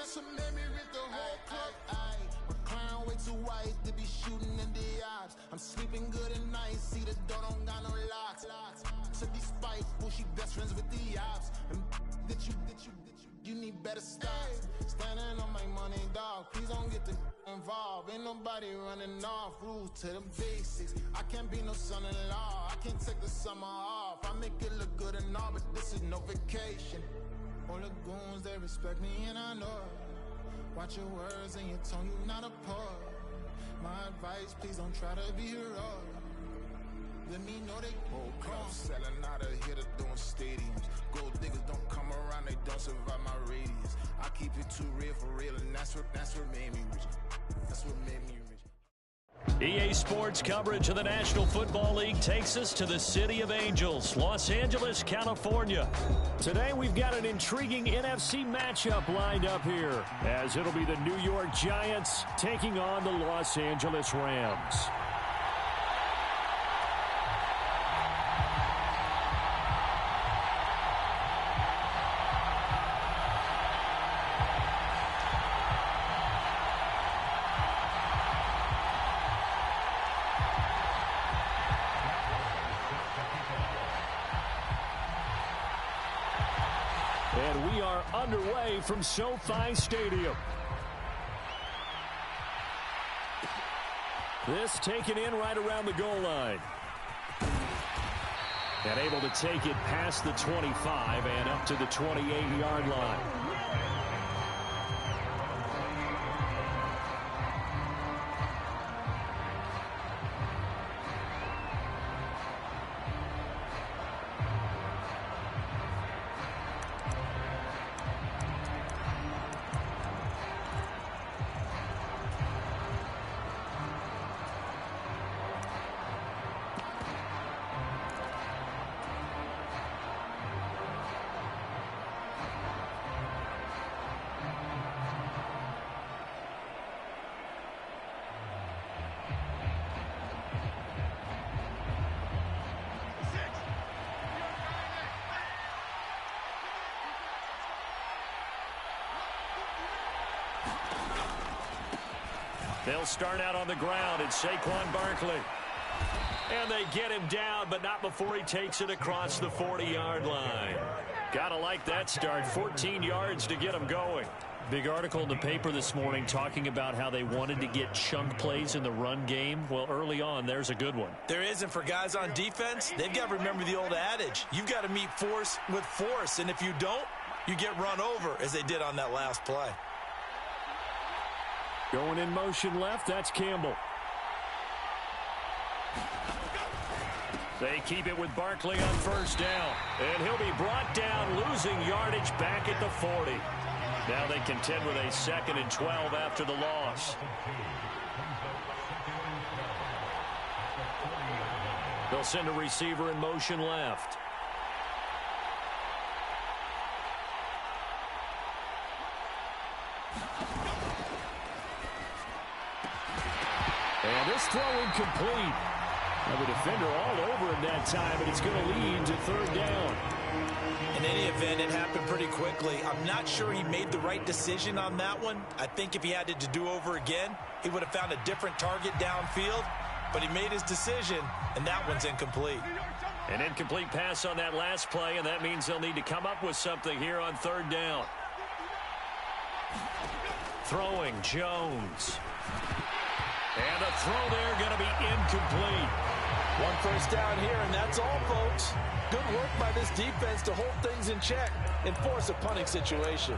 That's what made me rip the whole club. My crown way too white to be shooting in the eyes. I'm sleeping good at night, see the door don't got no locks. So these spiteful, she best friends with the ops. And you need better stocks. Standing on my money, dog. Please don't get involved. Ain't nobody running off. Rules to the basics. I can't be no son-in-law. I can't take the summer off. I make it look good and all, but this is no vacation. All the goons, they respect me and I know it. Watch your words and your tone, you not a poet. My advice, please don't try to be heroic. Let me know they whole club selling out of here to doing stadiums. Gold diggers don't come around, they don't survive my radius. I keep it too real for real, and that's what made me rich. That's what made me rich. EA Sports coverage of the National Football League takes us to the City of Angels, Los Angeles, California. Today we've got an intriguing NFC matchup lined up here, as it'll be the New York Giants taking on the Los Angeles Rams. And we are underway from SoFi Stadium. This taken in right around the goal line. And able to take it past the 25 and up to the 28-yard line. They'll start out on the ground. It's Saquon Barkley. And they get him down, but not before he takes it across the 40-yard line. Gotta like that start. 14 yards to get him going. Big article in the paper this morning talking about how they wanted to get chunk plays in the run game. Well, early on, there's a good one. There isn't for guys on defense. They've got to remember the old adage. You've got to meet force with force, and if you don't, you get run over, as they did on that last play. Going in motion left, that's Campbell. They keep it with Barkley on first down. And he'll be brought down, losing yardage back at the 40. Now they contend with a 2nd and 12 after the loss. They'll send a receiver in motion left. And this throw incomplete. Now the defender all over him that time, and it's going to lead to 3rd down. In any event, it happened pretty quickly. I'm not sure he made the right decision on that one. I think if he had it to do over again, he would have found a different target downfield. But he made his decision, and that one's incomplete. An incomplete pass on that last play, and that means they'll need to come up with something here on 3rd down. Throwing, Jones. And a throw there going to be incomplete. 1 first down here, and that's all, folks. Good work by this defense to hold things in check and force a punting situation.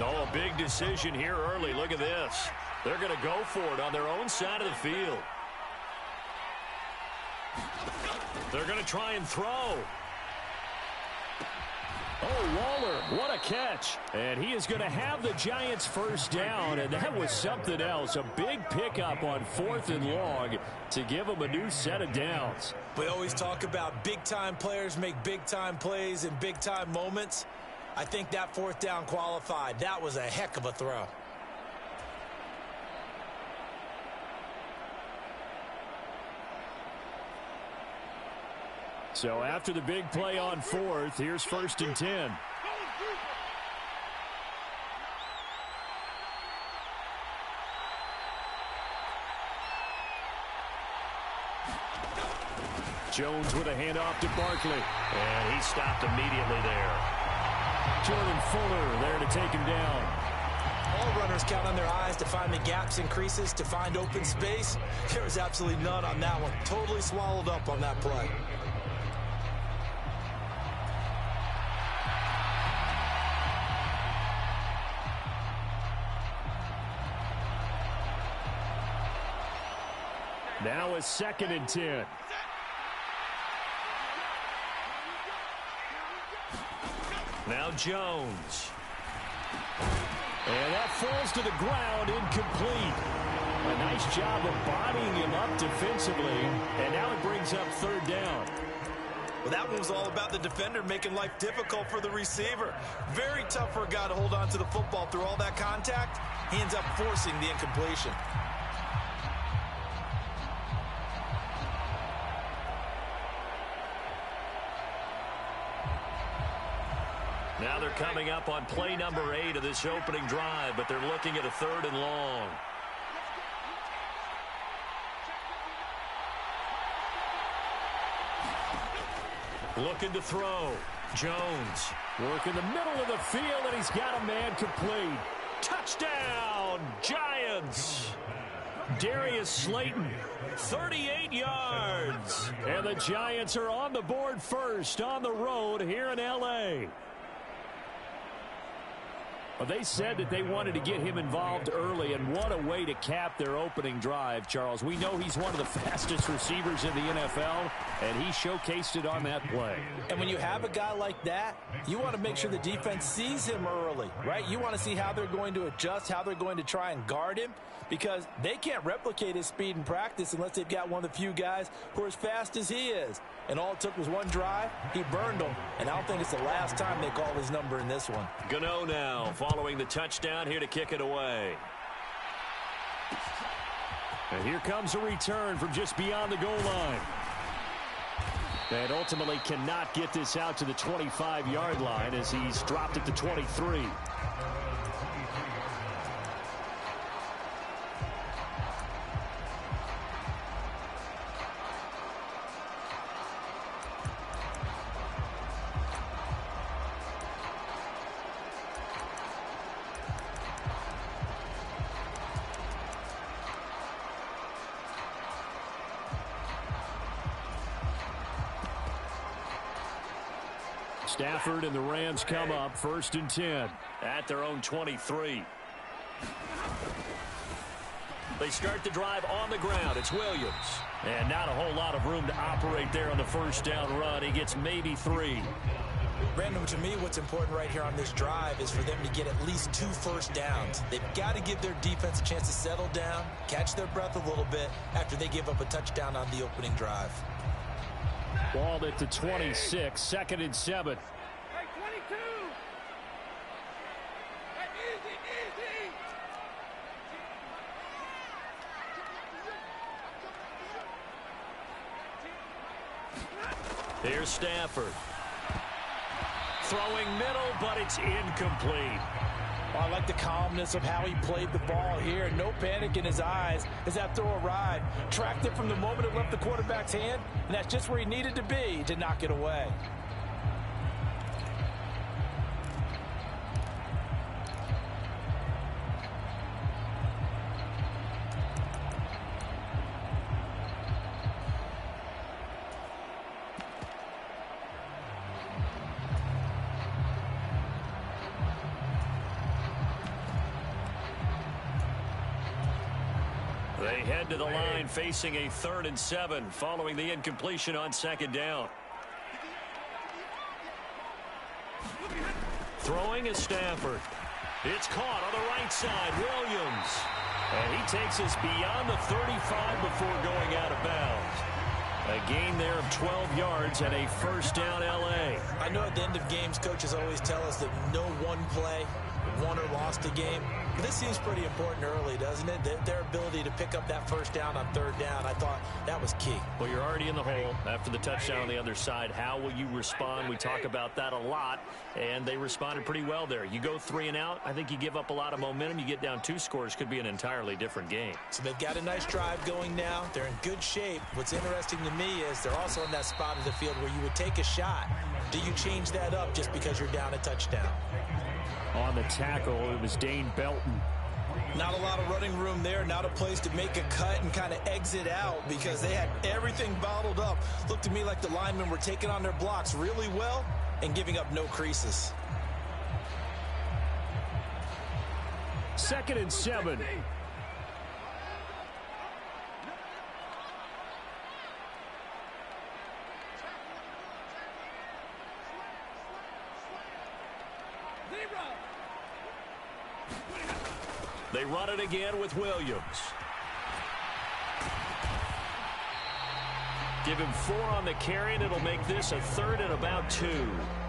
Oh, a big decision here early. Look at this. They're going to go for it on their own side of the field. They're going to try and throw. Oh, Waller, what a catch. And he is going to have the Giants first down, and that was something else. A big pickup on 4th and long to give them a new set of downs. We always talk about big-time players make big-time plays in big-time moments. I think that 4th down qualified. That was a heck of a throw. So after the big play on 4th, here's 1st and 10. Jones with a handoff to Barkley. And he stopped immediately there. Jordan Fuller there to take him down. All runners count on their eyes to find the gaps and creases, to find open space. There was absolutely none on that one. Totally swallowed up on that play. Now a 2nd and 10. Now Jones. And that falls to the ground, incomplete. A nice job of bodying him up defensively. And now it brings up 3rd down. Well, that one was all about the defender making life difficult for the receiver. Very tough for a guy to hold on to the football through all that contact. He ends up forcing the incompletion. Now they're coming up on play number 8 of this opening drive, but they're looking at a 3rd and long. Looking to throw. Jones working the middle of the field, and he's got a man complete. Touchdown, Giants! Darius Slayton, 38 yards. And the Giants are on the board first on the road here in L.A. Well, they said that they wanted to get him involved early, and what a way to cap their opening drive, Charles. We know he's one of the fastest receivers in the NFL, and he showcased it on that play. And when you have a guy like that, you want to make sure the defense sees him early, right? You want to see how they're going to adjust, how they're going to try and guard him, because they can't replicate his speed in practice unless they've got one of the few guys who are as fast as he is. And all it took was one drive. He burned them, and I don't think it's the last time they call his number in this one. Gano now following the touchdown here to kick it away. And here comes a return from just beyond the goal line. And ultimately cannot get this out to the 25-yard line as he's dropped it to 23. Stafford and the Rams come up 1st and 10 at their own 23. They start the drive on the ground. It's Williams. And not a whole lot of room to operate there on the 1st down run. He gets maybe 3. Brandon, to me, what's important right here on this drive is for them to get at least 2 first downs. They've got to give their defense a chance to settle down, catch their breath a little bit after they give up a touchdown on the opening drive. Ball at the 26, 2nd and 7. Hey, 22. Hey, easy. Here's Stafford. Throwing middle, but it's incomplete. Oh, I like the calmness of how he played the ball here. No panic in his eyes as that throw arrived. Tracked it from the moment it left the quarterback's hand, and that's just where he needed to be to knock it away. They head to the line facing a 3rd and 7 following the incompletion on 2nd down. Throwing is Stafford. It's caught on the right side. Williams. And he takes us beyond the 35 before going out of bounds. A gain there of 12 yards and a first down L.A. I know at the end of games, coaches always tell us that no one play won or lost a game. But this seems pretty important early, doesn't it? Their ability to pick up that first down on third down, I thought that was key. Well, you're already in the hole after the touchdown on the other side. How will you respond? We talk about that a lot, and they responded pretty well there. You go 3 and out, I think you give up a lot of momentum. You get down 2 scores, could be an entirely different game. So they've got a nice drive going now. They're in good shape. What's interesting to me is they're also in that spot of the field where you would take a shot. Do you change that up just because you're down a touchdown? On the tackle, it was Dane Belton. Not a lot of running room there, not a place to make a cut and kind of exit out because they had everything bottled up. Looked to me like the linemen were taking on their blocks really well and giving up no creases. 2nd and 7. They run it again with Williams. Give him 4 on the carry, and it'll make this a 3rd and about 2.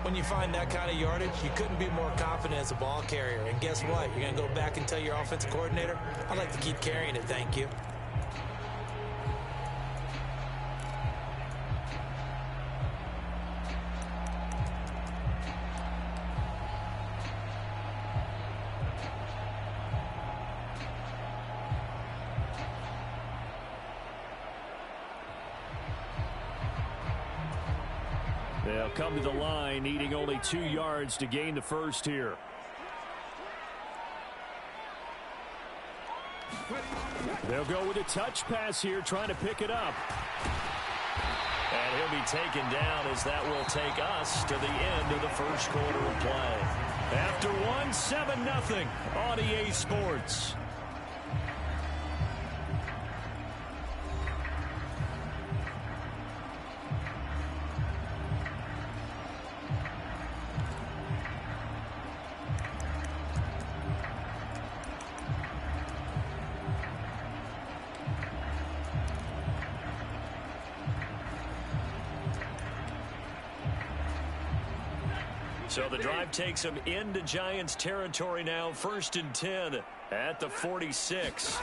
When you find that kind of yardage, you couldn't be more confident as a ball carrier. And guess what? You're going to go back and tell your offensive coordinator, I'd like to keep carrying it, thank you. They'll come to the line, needing only 2 yards to gain the first here. They'll go with a touch pass here, trying to pick it up. And he'll be taken down as that will take us to the end of the first quarter of play. After 1, 7-0 on EA Sports. So the drive takes them into Giants territory now. 1st and 10 at the 46.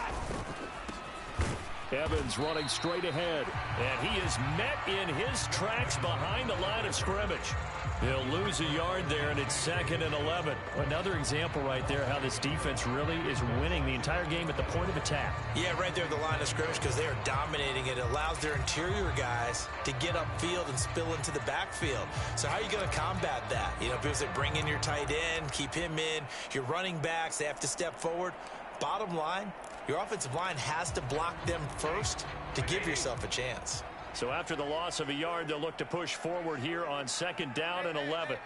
Evans running straight ahead. And he is met in his tracks behind the line of scrimmage. He'll lose a yard there, and it's 2nd and 11. Another example right there how this defense really is winning the entire game at the point of attack. Yeah, right there at the line of scrimmage because they are dominating it. It allows their interior guys to get upfield and spill into the backfield. So how are you going to combat that? You know, people say bring in your tight end, keep him in. Your running backs, they have to step forward. Bottom line, your offensive line has to block them first to give yourself a chance. So after the loss of a yard, they'll look to push forward here on 2nd down and 11.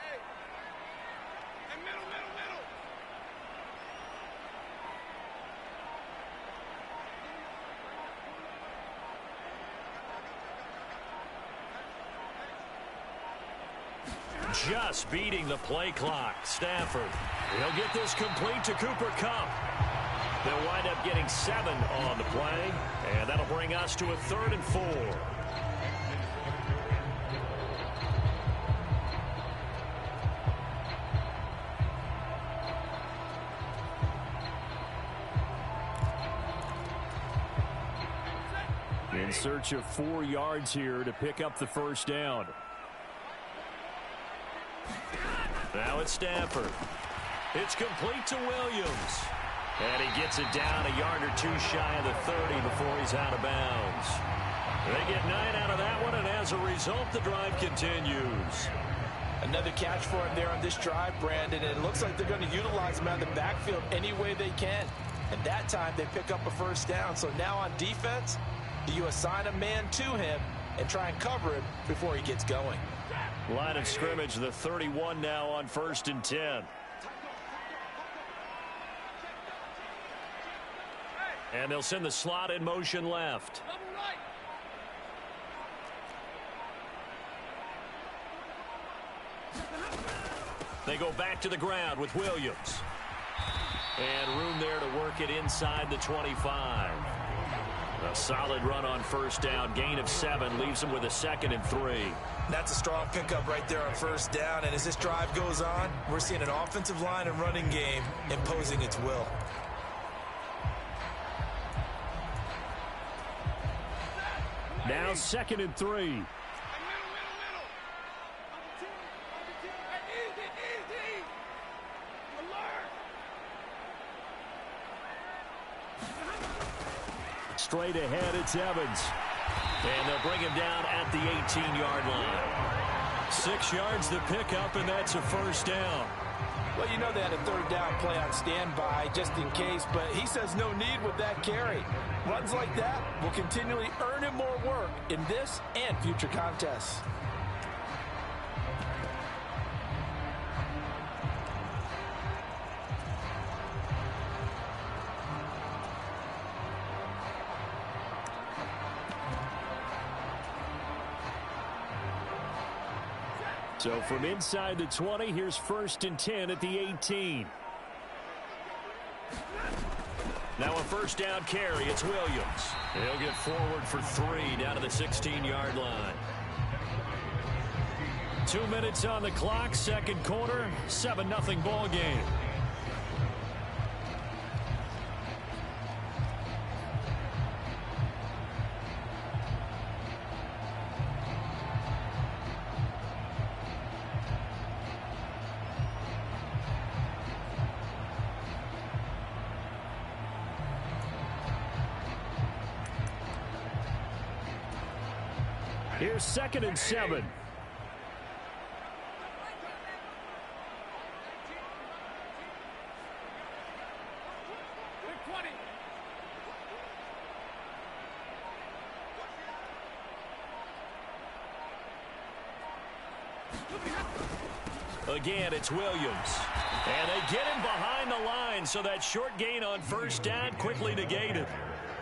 Just beating the play clock. Stafford. He'll get this complete to Cooper Kupp. They'll wind up getting 7 on the play, and that'll bring us to a 3rd and 4. In search of 4 yards here to pick up the first down. Now it's Stafford. It's complete to Williams. And he gets it down a yard or 2 shy of the 30 before he's out of bounds. They get 9 out of that one, and as a result, the drive continues. Another catch for him there on this drive, Brandon, and it looks like they're going to utilize him out of the backfield any way they can. And that time, they pick up a first down. So now on defense, do you assign a man to him and try and cover him before he gets going? Line of scrimmage, the 31 now on 1st and 10. And they'll send the slot in motion left. They they go back to the ground with Williams. And room there to work it inside the 25. A solid run on first down. Gain of 7 leaves them with a 2nd and 3. That's a strong pickup right there on first down. And as this drive goes on, we're seeing an offensive line and running game imposing its will. Now 2nd and 3. Straight ahead, it's Evans. And they'll bring him down at the 18-yard line. 6 yards to pick up, and that's a first down. Well, you know they had a third down play on standby just in case, but he says no need with that carry. Runs like that will continually earn him more work in this and future contests. So from inside the 20, here's 1st and 10 at the 18. Now a first down carry. It's Williams. He'll get forward for 3 down to the 16-yard line. 2 minutes on the clock, second quarter, 7-0 ball game. Here's 2nd and 7. Again, it's Williams. And they get him behind the line, so that short gain on first down quickly negated.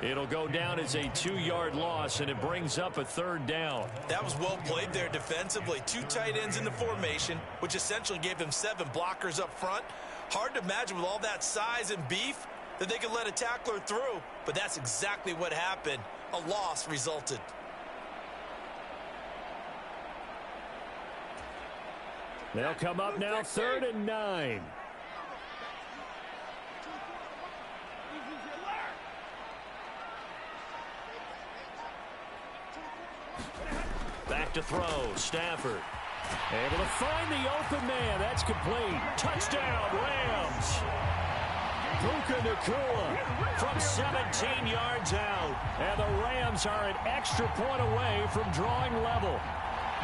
It'll go down as a 2-yard loss, and it brings up a 3rd down. That was well played there defensively. 2 tight ends in the formation, which essentially gave them 7 blockers up front. Hard to imagine with all that size and beef that they could let a tackler through, but that's exactly what happened. A loss resulted. They'll come up now 3rd and 9. Back to throw, Stafford. Able to find the open man. That's complete. Touchdown, Rams. Puka Nacua from 17 yards out. And the Rams are an extra point away from drawing level.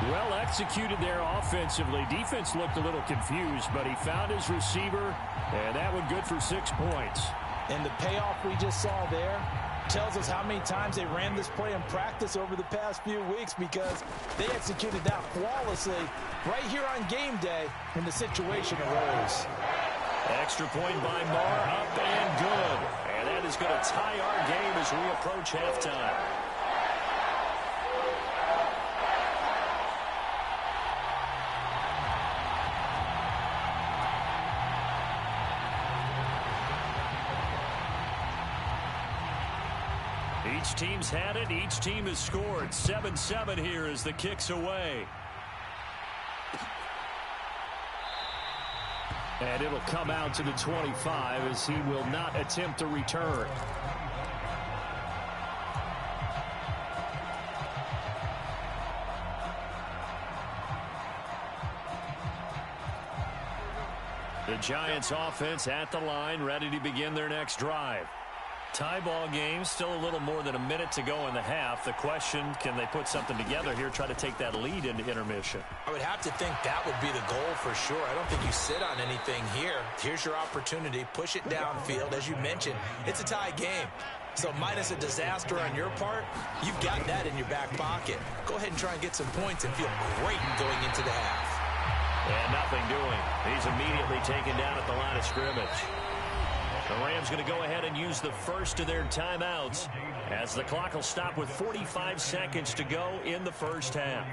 Well executed there offensively. Defense looked a little confused, but he found his receiver, and that one good for 6 points. And the payoff we just saw there tells us how many times they ran this play in practice over the past few weeks, because they executed that flawlessly right here on game day when the situation arose. Extra point by Marr, up and good. And that is going to tie our game as we approach halftime. Each team's had it. Each team has scored. 7-7 here as the kick's away. And it'll come out to the 25 as he will not attempt a return. The Giants offense at the line, ready to begin their next drive. Tie ball game, still a little more than a minute to go in the half. The question, can they put something together here, try to take that lead into intermission? I would have to think that would be the goal for sure. I don't think you sit on anything here. Here's your opportunity. Push it downfield. As you mentioned, it's a tie game. So minus a disaster on your part, you've got that in your back pocket. Go ahead and try and get some points and feel great going into the half. And nothing doing. He's immediately taken down at the line of scrimmage. The Rams going to go ahead and use the first of their timeouts as the clock will stop with 45 seconds to go in the first half.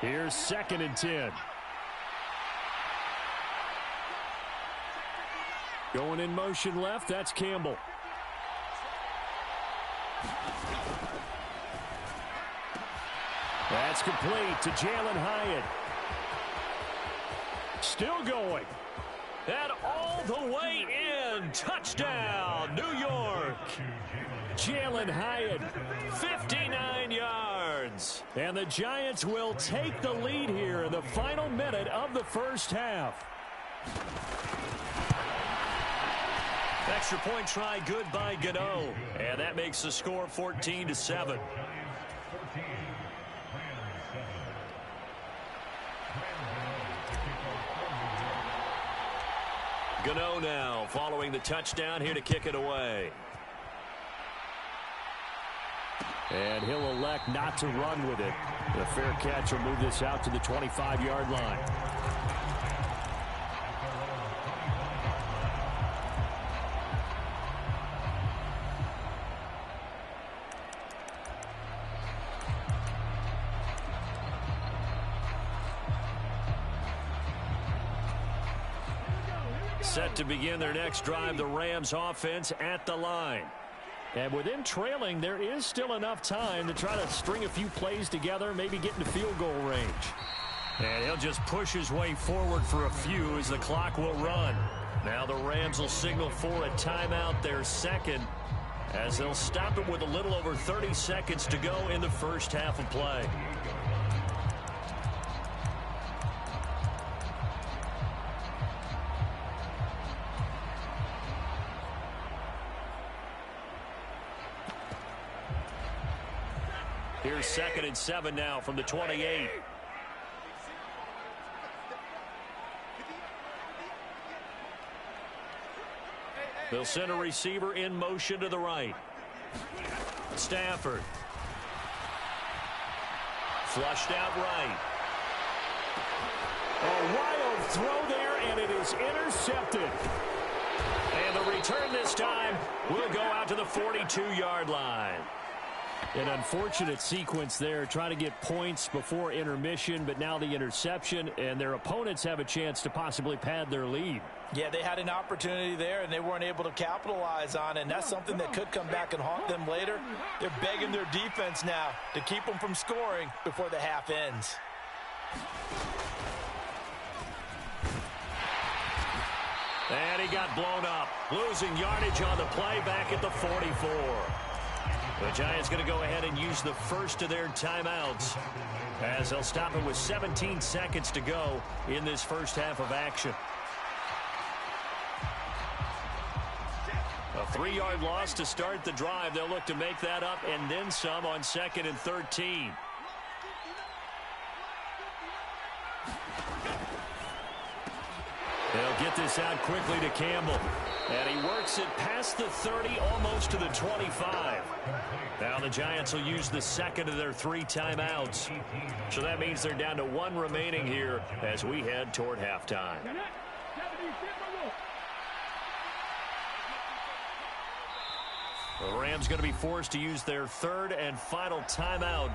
Here's 2nd and 10. Going in motion left, that's Campbell. That's complete to Jalen Hyatt. Still going. And all the way in. Touchdown, New York. Jalen Hyatt, 59 yards. And the Giants will take the lead here in the final minute of the first half. Extra point try good by Gano. And that makes the score 14-7. Gano now following the touchdown here to kick it away. And he'll elect not to run with it. The fair catch will move this out to the 25-yard line. Set to begin their next drive, the Rams offense at the line. And with them trailing, there is still enough time to try to string a few plays together, maybe get into field goal range. And he'll just push his way forward for a few as the clock will run. Now the Rams will signal for a timeout, their second, as they'll stop it with a little over 30 seconds to go in the first half of play. Here's 2nd and 7 now from the 28. They'll send a receiver in motion to the right. Stafford. Flushed out right. A wild throw there, and it is intercepted. And the return this time will go out to the 42-yard line. An unfortunate sequence there, trying to get points before intermission, but now the interception, and their opponents have a chance to possibly pad their lead. Yeah, they had an opportunity there, and they weren't able to capitalize on it, and that's something that could come back and haunt them later. They're begging their defense now to keep them from scoring before the half ends. And he got blown up, losing yardage on the play back at the 44. The Giants going to go ahead and use the first of their timeouts as they'll stop it with 17 seconds to go in this first half of action. A 3-yard loss to start the drive. They'll look to make that up and then some on 2nd and 13. They'll get this out quickly to Campbell. And he works it past the 30, almost to the 25. Now the Giants will use the second of their 3 timeouts. So that means they're down to 1 remaining here as we head toward halftime. The Rams going to be forced to use their 3rd and final timeout.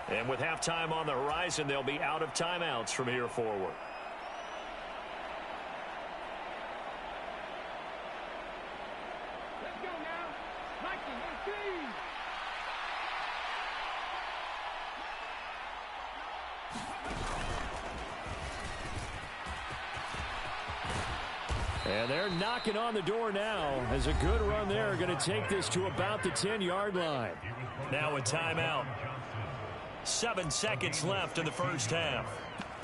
And with halftime on the horizon, they'll be out of timeouts from here forward. And they're knocking on the door now as a good run there going to take this to about the 10-yard line. Now a timeout. 7 seconds left in the first half.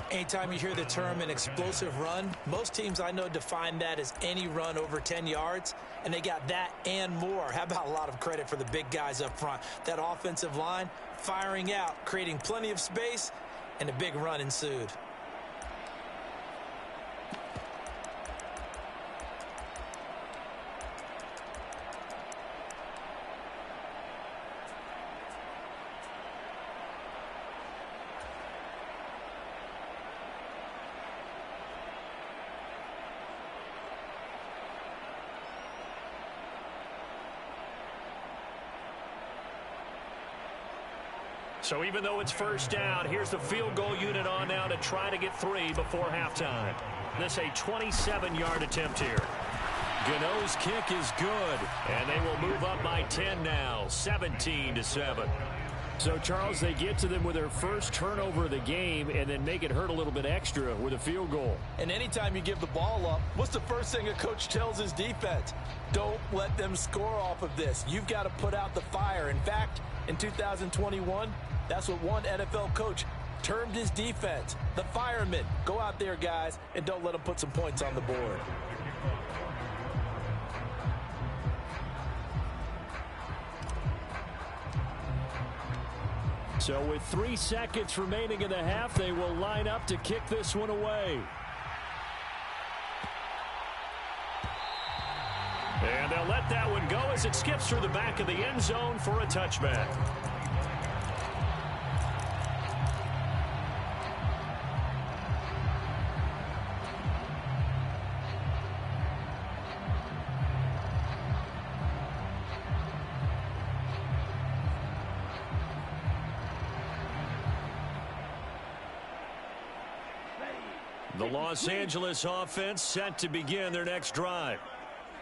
Anytime you hear the term an explosive run, most teams I know define that as any run over 10 yards, and they got that and more. How about a lot of credit for the big guys up front? That offensive line firing out, creating plenty of space, and a big run ensued. So even though it's first down, here's the field goal unit on now to try to get 3 before halftime. This a 27-yard attempt here. Gano's kick is good, and they will move up by 10 now, 17-7. So, Charles, they get to them with their first turnover of the game and then make it hurt a little bit extra with a field goal. And anytime you give the ball up, what's the first thing a coach tells his defense? Don't let them score off of this. You've got to put out the fire. In fact, in 2021, that's what one NFL coach termed his defense, the firemen. Go out there, guys, and don't let them put some points on the board. So with 3 seconds remaining in the half, they will line up to kick this one away. And they'll let that one go as it skips through the back of the end zone for a touchback. The Los Angeles offense set to begin their next drive.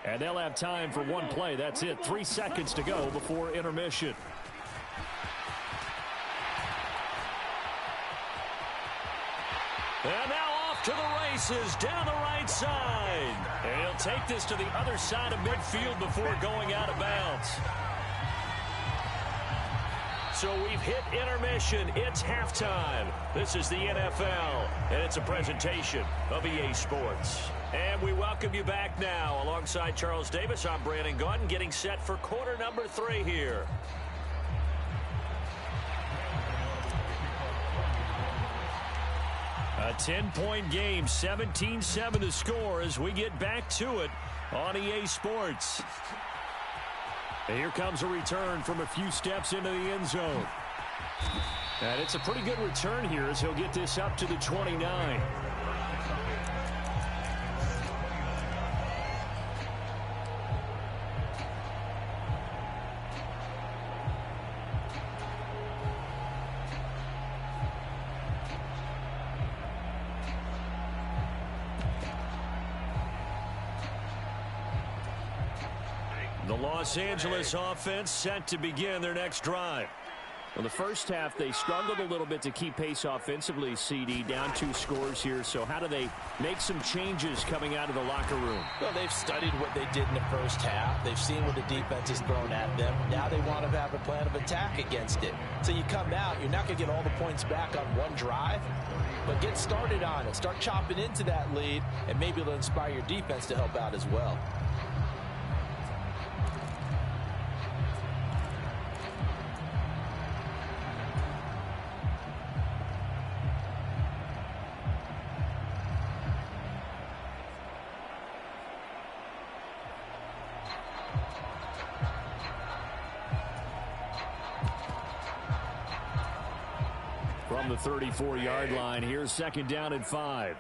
And they'll have time for one play. That's it. 3 seconds to go before intermission. And now off to the races down the right side. And he'll take this to the other side of midfield before going out of bounds. So we've hit intermission. It's halftime. This is the NFL, and it's a presentation of EA Sports. And we welcome you back now. Alongside Charles Davis, I'm Brandon Gaudin, getting set for quarter number 3 here. A 10-point game, 17-7 to score as we get back to it on EA Sports. And here comes a return from a few steps into the end zone. And it's a pretty good return here as he'll get this up to the 29. The Los Angeles offense set to begin their next drive. Well, the first half, they struggled a little bit to keep pace offensively, CD, down 2 scores here. So how do they make some changes coming out of the locker room? Well, they've studied what they did in the first half. They've seen what the defense has thrown at them. Now they want to have a plan of attack against it. So you come out, you're not going to get all the points back on one drive, but get started on it. Start chopping into that lead, and maybe it'll inspire your defense to help out as well. From the 34-yard line, here's second down and 5.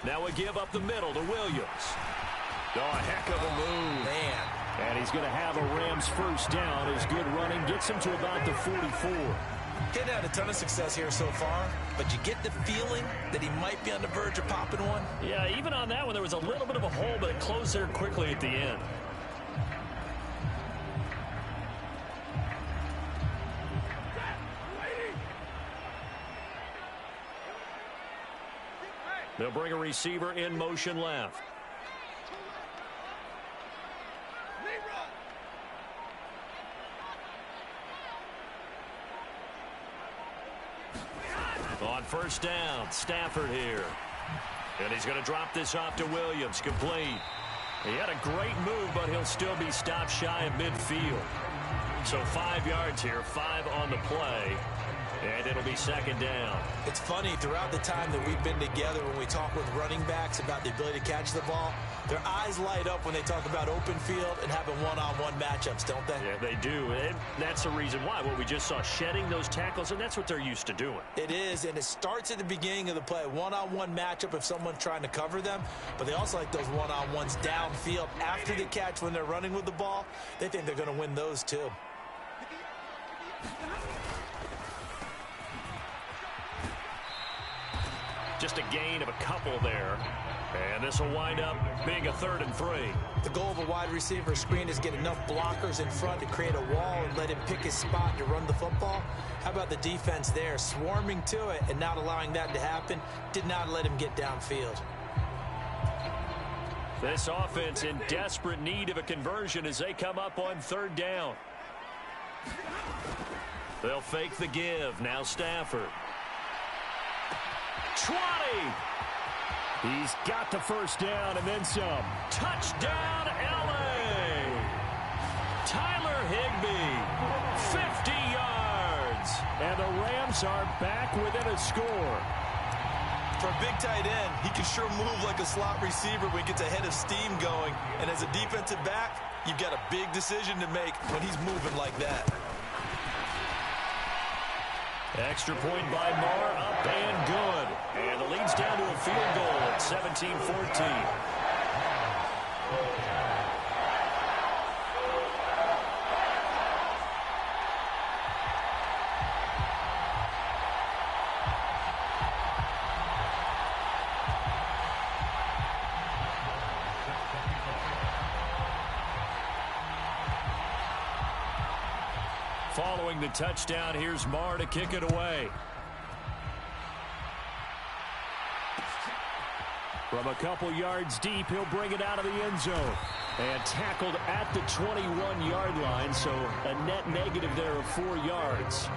Now a give up the middle to Williams. Oh, a heck of a move. Man. And he's going to have a Rams first down. His good running gets him to about the 44. He's had a ton of success here so far, but you get the feeling that he might be on the verge of popping one. Yeah, even on that one, there was a little bit of a hole, but it closed there quickly at the end. They'll bring a receiver in motion left. On first down, Stafford here. And he's going to drop this off to Williams, complete. He had a great move, but he'll still be stopped shy of midfield. So 5 yards here, 5 on the play. And it'll be second down. It's funny, throughout the time that we've been together, when we talk with running backs about the ability to catch the ball, their eyes light up when they talk about open field and having one-on-one matchups, don't they? Yeah, they do. And that's the reason why. What we just saw, shedding those tackles, and that's what they're used to doing. It is, and it starts at the beginning of the play. One-on-one matchup if someone's trying to cover them, but they also like those one-on-ones downfield after the catch when they're running with the ball. They think they're going to win those too. Just a gain of a couple there. And this will wind up being a 3rd and 3. The goal of a wide receiver screen is get enough blockers in front to create a wall and let him pick his spot to run the football. How about the defense there, swarming to it and not allowing that to happen? Did not let him get downfield. This offense in desperate need of a conversion as they come up on 3rd down. They'll fake the give. Now Stafford. 20. He's got the first down and then some. Touchdown, L.A. Tyler Higbee, 50 yards. And the Rams are back within a score. For a big tight end, he can sure move like a slot receiver when he gets a head of steam going. And as a defensive back, you've got a big decision to make when he's moving like that. Extra point by Marr, up and good. And the lead's down to a field goal at 17-14. Following the touchdown, here's Marr to kick it away. From a couple yards deep, he'll bring it out of the end zone. And tackled at the 21-yard line, so a net negative there of 4 yards.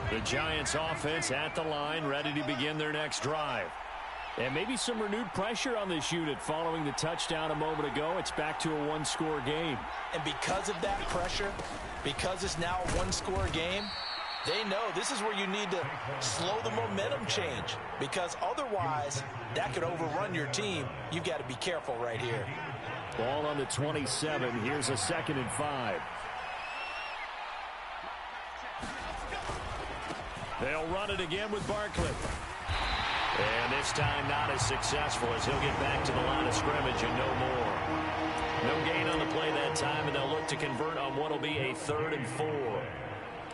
The Giants offense at the line, ready to begin their next drive. And maybe some renewed pressure on this unit following the touchdown a moment ago. It's back to a one-score game. And because of that pressure, because it's now a one-score game, they know this is where you need to slow the momentum change, because otherwise that could overrun your team. You've got to be careful right here. Ball on the 27. Here's a 2nd and 5. They'll run it again with Barkley. And this time not as successful as he'll get back to the line of scrimmage and no more. No gain on the play that time, and they'll look to convert on what will be a 3rd and 4.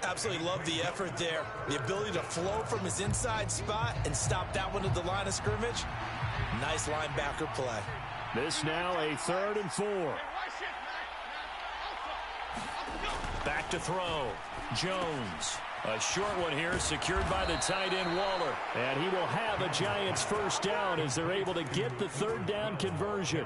Absolutely love the effort there. The ability to flow from his inside spot and stop that one at the line of scrimmage. Nice linebacker play. This now a 3rd and 4. Back to throw. Jones. A short one here, secured by the tight end Waller. And he will have a Giants first down as they're able to get the 3rd down conversion.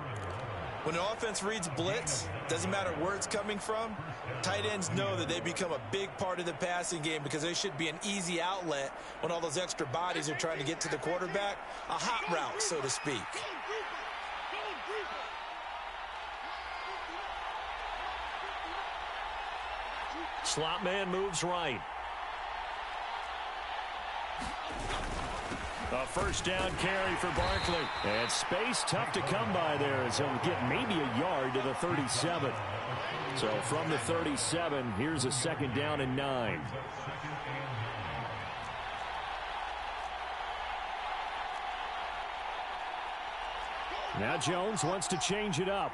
When an offense reads blitz, doesn't matter where it's coming from, tight ends know that they become a big part of the passing game because they should be an easy outlet when all those extra bodies are trying to get to the quarterback. A hot route, so to speak. Slot man moves right. A first down carry for Barkley. And space tough to come by there as he'll get maybe a yard to the 37. So from the 37, here's a 2nd down and 9. Now Jones wants to change it up.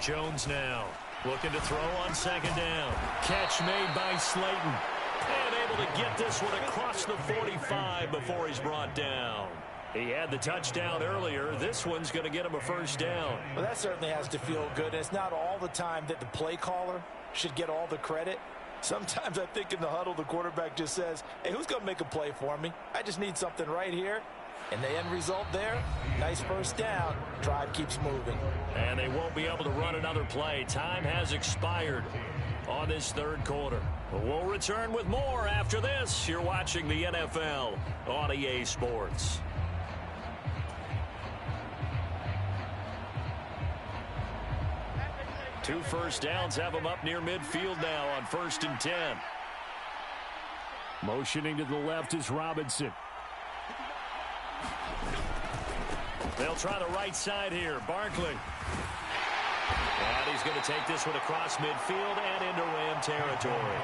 Jones now looking to throw on 2nd down. Catch made by Slayton. And able to get this one across the 45 before he's brought down. He had the touchdown earlier. This one's going to get him a first down. Well, that certainly has to feel good. It's not all the time that the play caller should get all the credit. Sometimes I think in the huddle, the quarterback just says, hey, who's going to make a play for me? I just need something right here. And the end result there, nice first down. Drive keeps moving. And they won't be able to run another play. Time has expired on this third quarter. We'll return with more after this. You're watching the NFL on EA Sports. Two first downs have them up near midfield now on 1st and 10. Motioning to the left is Robinson. They'll try the right side here. Barkley. And he's going to take this one across midfield and into Ram territory.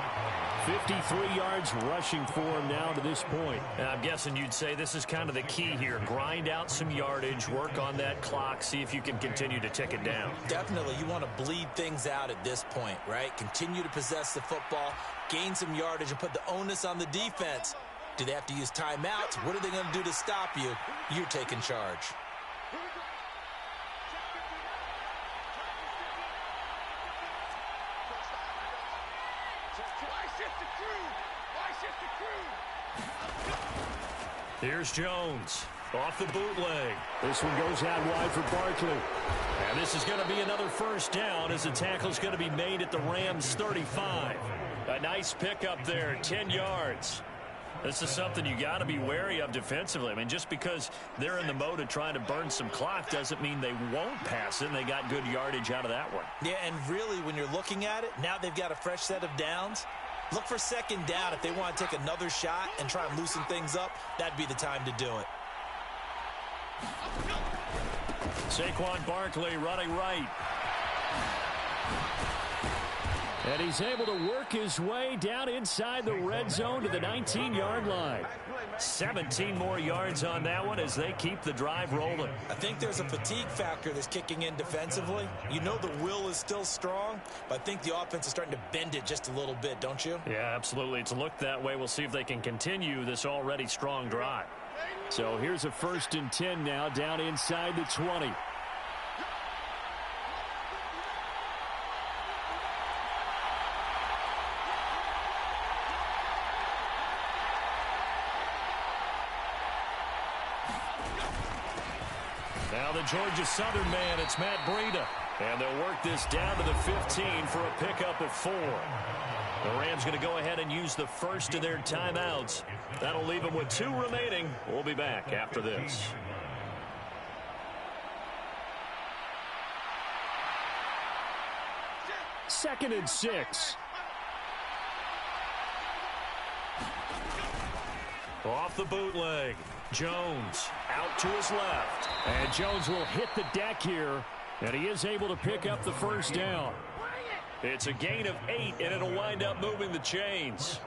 53 yards rushing for him now to this point. And I'm guessing you'd say this is kind of the key here. Grind out some yardage, work on that clock, see if you can continue to tick it down. Definitely, you want to bleed things out at this point, right? Continue to possess the football, gain some yardage, and put the onus on the defense. Do they have to use timeouts? What are they going to do to stop you? You're taking charge. Here's Jones off the bootleg. This one goes out wide for Barkley. And this is going to be another first down as the tackle's going to be made at the Rams 35. A nice pickup there, 10 yards. This is something you got to be wary of defensively. I mean, just because they're in the mode of trying to burn some clock doesn't mean they won't pass it, and they got good yardage out of that one. Yeah, and really, when you're looking at it, now they've got a fresh set of downs. Look for second down. If they want to take another shot and try and loosen things up, that'd be the time to do it. Saquon Barkley running right. And he's able to work his way down inside the red zone to the 19-yard line. 17 more yards on that one as they keep the drive rolling. I think there's a fatigue factor that's kicking in defensively. You know the will is still strong, but I think the offense is starting to bend it just a little bit, don't you? Yeah, absolutely. It's looked that way. We'll see if they can continue this already strong drive. So here's a 1st and 10 now down inside the 20. Now the Georgia Southern man, it's Matt Breida. And they'll work this down to the 15 for a pickup of 4. The Rams going to go ahead and use the first of their timeouts. That'll leave them with 2 remaining. We'll be back after this. Second and 6. Off the bootleg. Jones out to his left. And Jones will hit the deck here. And he is able to pick up the first down. It's a gain of 8, and it'll wind up moving the chains.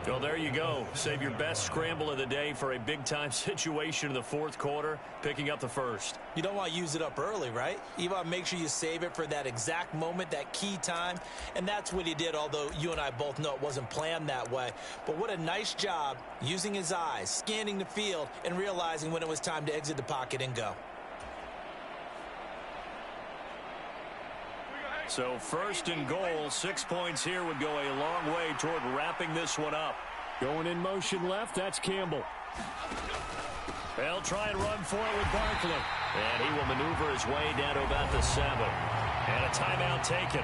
Well, there you go. Save your best scramble of the day for a big-time situation in the fourth quarter, picking up the first. You don't want to use it up early, right? You want to make sure you save it for that exact moment, that key time, and that's what he did, although you and I both know it wasn't planned that way. But what a nice job using his eyes, scanning the field, and realizing when it was time to exit the pocket and go. So 1st and goal, 6 points here would go a long way toward wrapping this one up. Going in motion left, that's Campbell. They'll try and run for it with Barkley. And he will maneuver his way down to about the 7. And a timeout taken.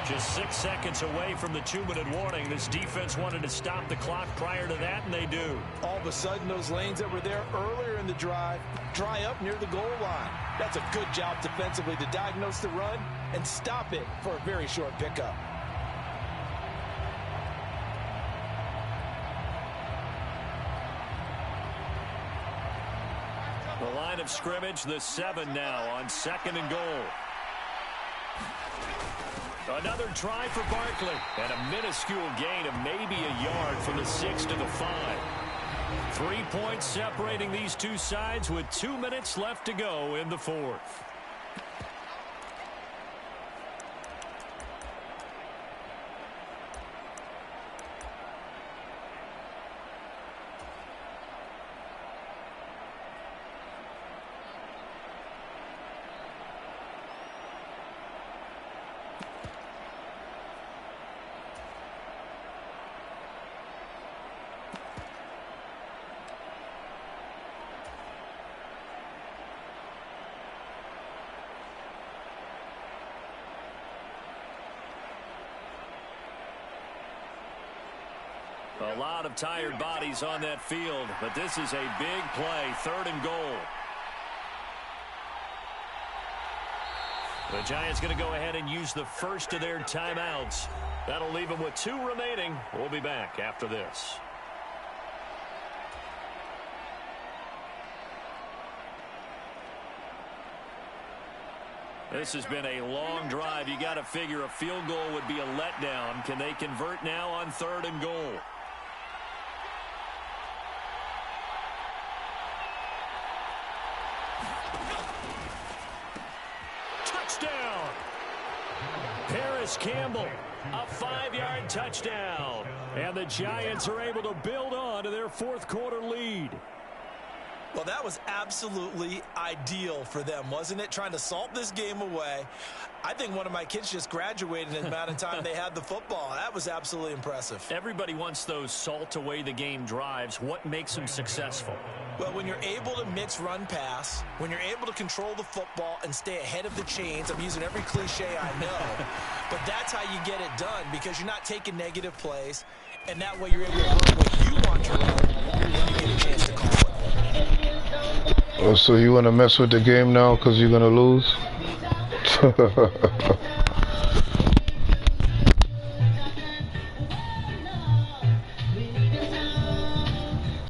Just 6 seconds away from the 2-minute warning. This defense wanted to stop the clock prior to that, and they do. All of a sudden, those lanes that were there earlier in the drive dry up near the goal line. That's a good job defensively to diagnose the run and stop it for a very short pickup. The line of scrimmage, the 7 now on 2nd and goal. Another try for Barkley. And a minuscule gain of maybe a yard from the 6 to the 5. 3 points separating these two sides with 2 minutes left to go in the fourth. A lot of tired bodies on that field, but this is a big play, 3rd and goal. The Giants going to go ahead and use the first of their timeouts. That'll leave them with 2 remaining. We'll be back after this. This has been a long drive. You got to figure a field goal would be a letdown. Can they convert now on 3rd and goal? Touchdown! Paris Campbell, a 5-yard touchdown. And the Giants are able to build on to their 4th quarter lead. Well, that was absolutely ideal for them, wasn't it? Trying to salt this game away. I think one of my kids just graduated in the amount of time they had the football. That was absolutely impressive. Everybody wants those salt away the game drives. What makes them successful? Well, when you're able to mix run pass, when you're able to control the football and stay ahead of the chains, I'm using every cliche I know, but that's how you get it done because you're not taking negative plays, and that way you're able to run what you want to run when you get a chance to call it. Oh, so you want to mess with the game now because you're going to lose?